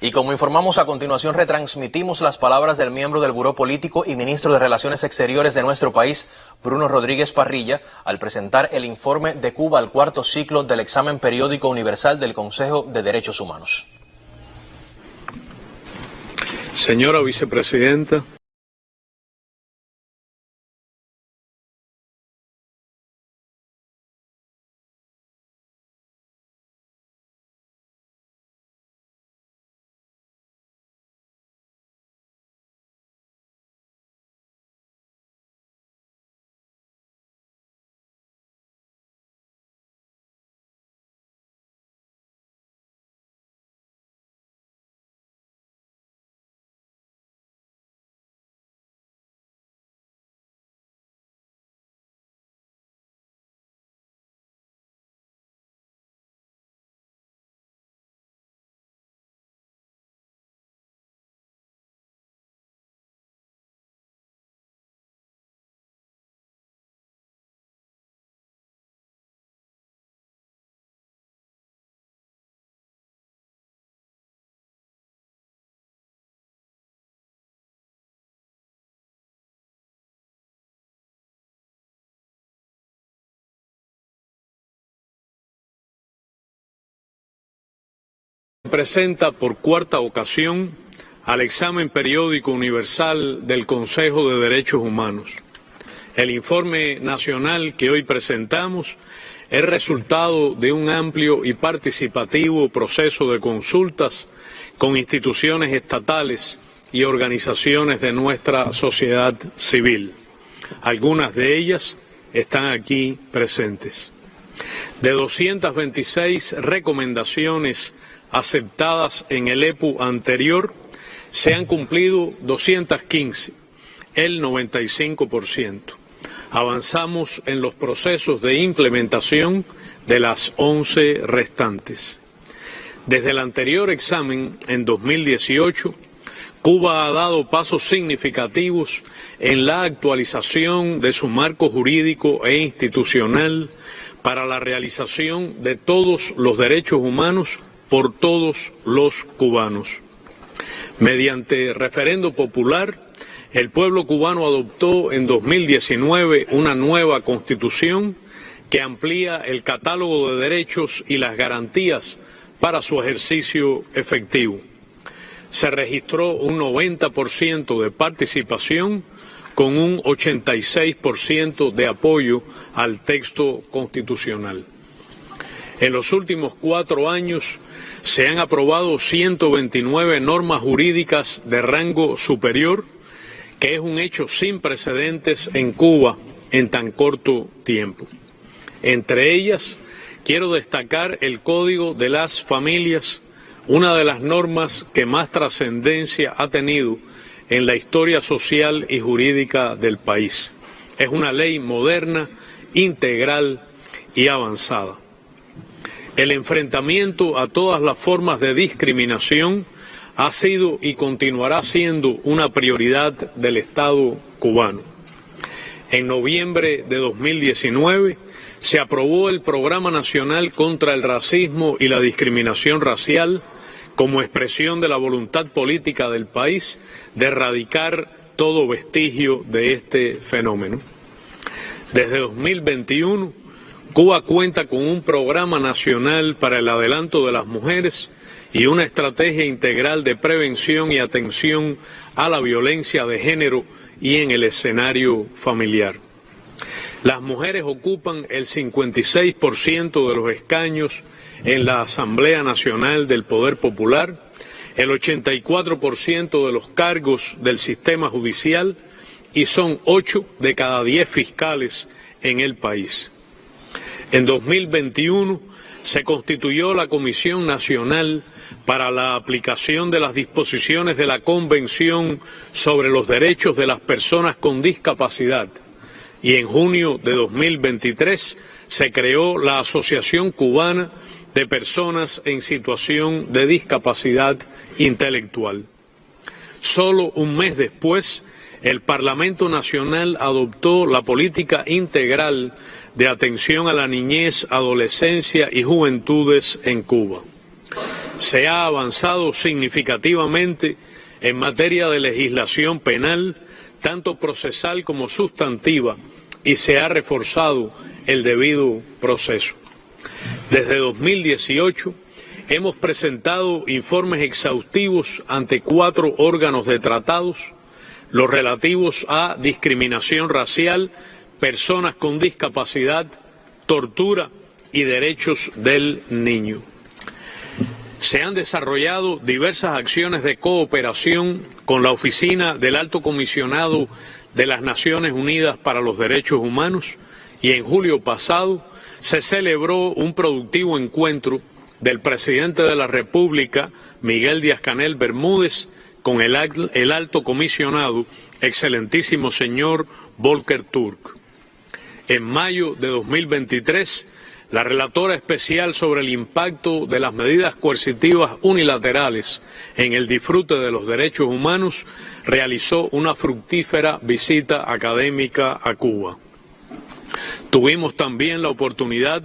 Y como informamos a continuación, retransmitimos las palabras del miembro del Buró Político y ministro de Relaciones Exteriores de nuestro país, Bruno Rodríguez Parrilla, al presentar el informe de Cuba al cuarto ciclo del examen periódico universal del Consejo de Derechos Humanos. Señora vicepresidenta. Presenta por cuarta ocasión al examen periódico universal del Consejo de Derechos Humanos. El informe nacional que hoy presentamos es resultado de un amplio y participativo proceso de consultas con instituciones estatales y organizaciones de nuestra sociedad civil. Algunas de ellas están aquí presentes. De 226 recomendaciones aceptadas en el EPU anterior, se han cumplido 215, el 95%. Avanzamos en los procesos de implementación de las 11 restantes. Desde el anterior examen, en 2018, Cuba ha dado pasos significativos en la actualización de su marco jurídico e institucional para la realización de todos los derechos humanos por todos los cubanos. Mediante referendo popular, el pueblo cubano adoptó en 2019 una nueva constitución que amplía el catálogo de derechos y las garantías para su ejercicio efectivo. Se registró un 90% de participación con un 86% de apoyo al texto constitucional. En los últimos 4 años se han aprobado 129 normas jurídicas de rango superior, que es un hecho sin precedentes en Cuba en tan corto tiempo. Entre ellas, quiero destacar el Código de las Familias, una de las normas que más trascendencia ha tenido en la historia social y jurídica del país. Es una ley moderna, integral y avanzada. El enfrentamiento a todas las formas de discriminación ha sido y continuará siendo una prioridad del Estado cubano. En noviembre de 2019 se aprobó el Programa Nacional contra el Racismo y la Discriminación Racial como expresión de la voluntad política del país de erradicar todo vestigio de este fenómeno. Desde 2021, Cuba cuenta con un programa nacional para el adelanto de las mujeres y una estrategia integral de prevención y atención a la violencia de género y en el escenario familiar. Las mujeres ocupan el 56% de los escaños en la Asamblea Nacional del Poder Popular, el 84% de los cargos del sistema judicial y son 8 de cada 10 fiscales en el país. En 2021 se constituyó la Comisión Nacional para la aplicación de las disposiciones de la Convención sobre los Derechos de las Personas con Discapacidad y en junio de 2023 se creó la Asociación Cubana de Personas en Situación de Discapacidad Intelectual. Solo un mes después, el Parlamento Nacional adoptó la Política Integral de Atención a la Niñez, Adolescencia y Juventudes en Cuba. Se ha avanzado significativamente en materia de legislación penal, tanto procesal como sustantiva, y se ha reforzado el debido proceso. Desde 2018 hemos presentado informes exhaustivos ante 4 órganos de tratados, los relativos a discriminación racial, personas con discapacidad, tortura y derechos del niño. Se han desarrollado diversas acciones de cooperación con la Oficina del Alto Comisionado de las Naciones Unidas para los Derechos Humanos, y en julio pasado se celebró un productivo encuentro del presidente de la República, Miguel Díaz-Canel Bermúdez, con el alto comisionado, excelentísimo señor Volker Turk. En mayo de 2023, la relatora especial sobre el impacto de las medidas coercitivas unilaterales en el disfrute de los derechos humanos realizó una fructífera visita académica a Cuba. Tuvimos también la oportunidad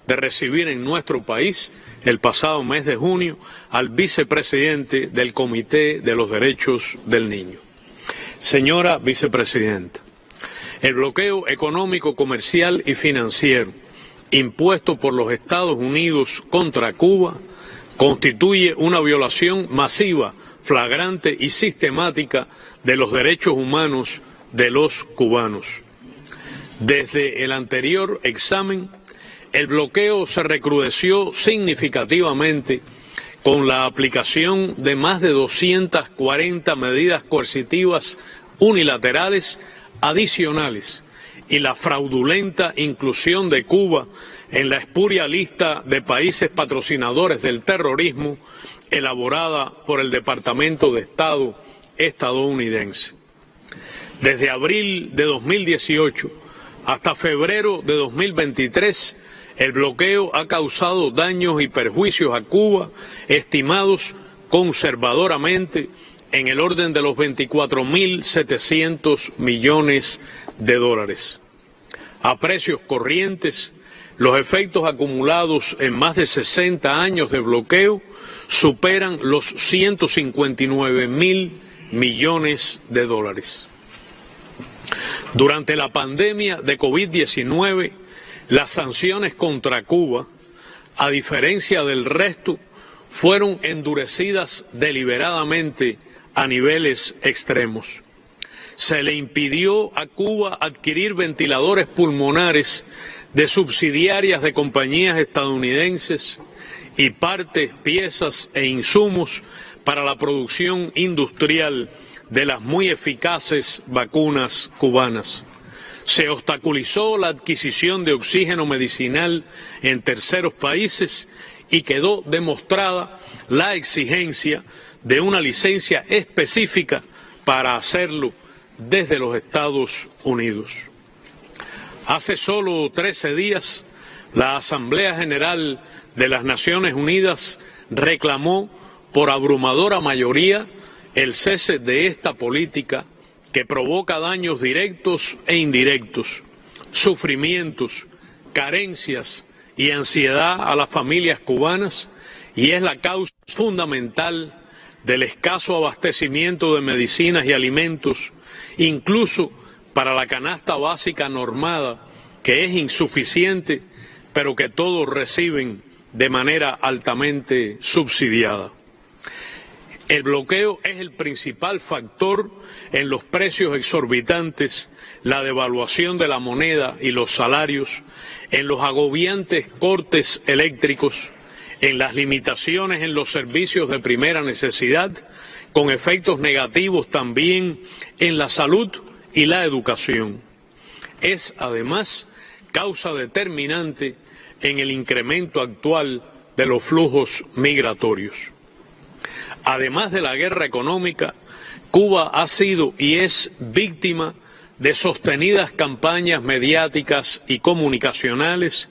de recibir en nuestro país, el pasado mes de junio, al vicepresidente del Comité de los Derechos del Niño. Señora vicepresidenta, el bloqueo económico, comercial y financiero impuesto por los Estados Unidos contra Cuba constituye una violación masiva, flagrante y sistemática de los derechos humanos de los cubanos. Desde el anterior examen, el bloqueo se recrudeció significativamente con la aplicación de más de 240 medidas coercitivas unilaterales adicionales y la fraudulenta inclusión de Cuba en la espuria lista de países patrocinadores del terrorismo elaborada por el Departamento de Estado estadounidense. Desde abril de 2018 hasta febrero de 2023, el bloqueo ha causado daños y perjuicios a Cuba estimados conservadoramente en el orden de los 24.700 millones de dólares. A precios corrientes, los efectos acumulados en más de 60 años de bloqueo superan los 159.000 millones de dólares. Durante la pandemia de COVID-19, las sanciones contra Cuba, a diferencia del resto, fueron endurecidas deliberadamente a niveles extremos. Se le impidió a Cuba adquirir ventiladores pulmonares de subsidiarias de compañías estadounidenses y partes, piezas e insumos para la producción industrial de las muy eficaces vacunas cubanas. Se obstaculizó la adquisición de oxígeno medicinal en terceros países y quedó demostrada la exigencia de una licencia específica para hacerlo desde los Estados Unidos. Hace solo 13 días, la Asamblea General de las Naciones Unidas reclamó por abrumadora mayoría el cese de esta política que provoca daños directos e indirectos, sufrimientos, carencias y ansiedad a las familias cubanas, y es la causa fundamental del escaso abastecimiento de medicinas y alimentos, incluso para la canasta básica normada, que es insuficiente, pero que todos reciben de manera altamente subsidiada. El bloqueo es el principal factor en los precios exorbitantes, la devaluación de la moneda y los salarios, en los agobiantes cortes eléctricos, en las limitaciones en los servicios de primera necesidad, con efectos negativos también en la salud y la educación. Es, además, causa determinante en el incremento actual de los flujos migratorios. Además de la guerra económica, Cuba ha sido y es víctima de sostenidas campañas mediáticas y comunicacionales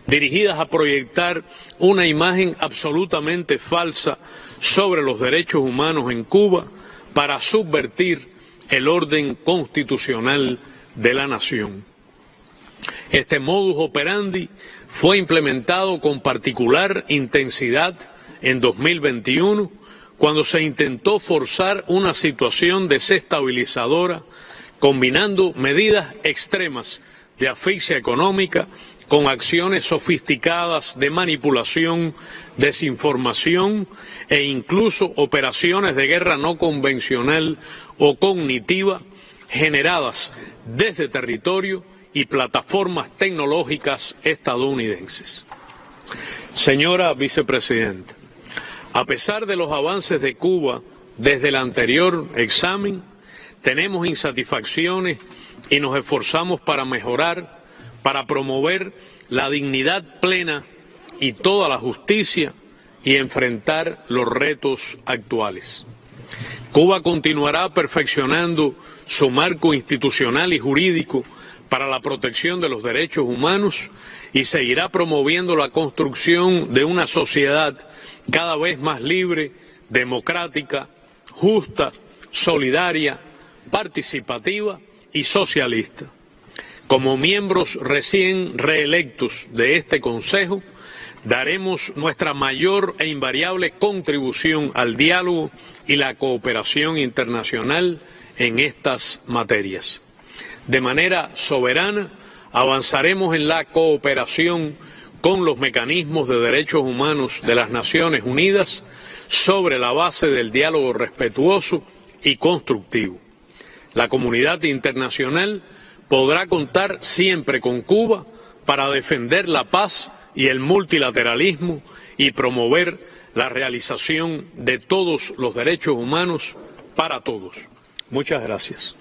dirigidas a proyectar una imagen absolutamente falsa sobre los derechos humanos en Cuba para subvertir el orden constitucional de la nación. Este modus operandi fue implementado con particular intensidad en 2021, cuando se intentó forzar una situación desestabilizadora, combinando medidas extremas de asfixia económica con acciones sofisticadas de manipulación, desinformación e incluso operaciones de guerra no convencional o cognitiva generadas desde territorio y plataformas tecnológicas estadounidenses. Señora Vicepresidenta, a pesar de los avances de Cuba desde el anterior examen, tenemos insatisfacciones y nos esforzamos para mejorar, para promover la dignidad plena y toda la justicia y enfrentar los retos actuales. Cuba continuará perfeccionando su marco institucional y jurídico para la protección de los derechos humanos y seguirá promoviendo la construcción de una sociedad cada vez más libre, democrática, justa, solidaria, participativa y socialista. Como miembros recién reelectos de este Consejo, daremos nuestra mayor e invariable contribución al diálogo y la cooperación internacional en estas materias. De manera soberana, avanzaremos en la cooperación con los mecanismos de derechos humanos de las Naciones Unidas sobre la base del diálogo respetuoso y constructivo. La comunidad internacional podrá contar siempre con Cuba para defender la paz y el multilateralismo y promover la realización de todos los derechos humanos para todos. Muchas gracias.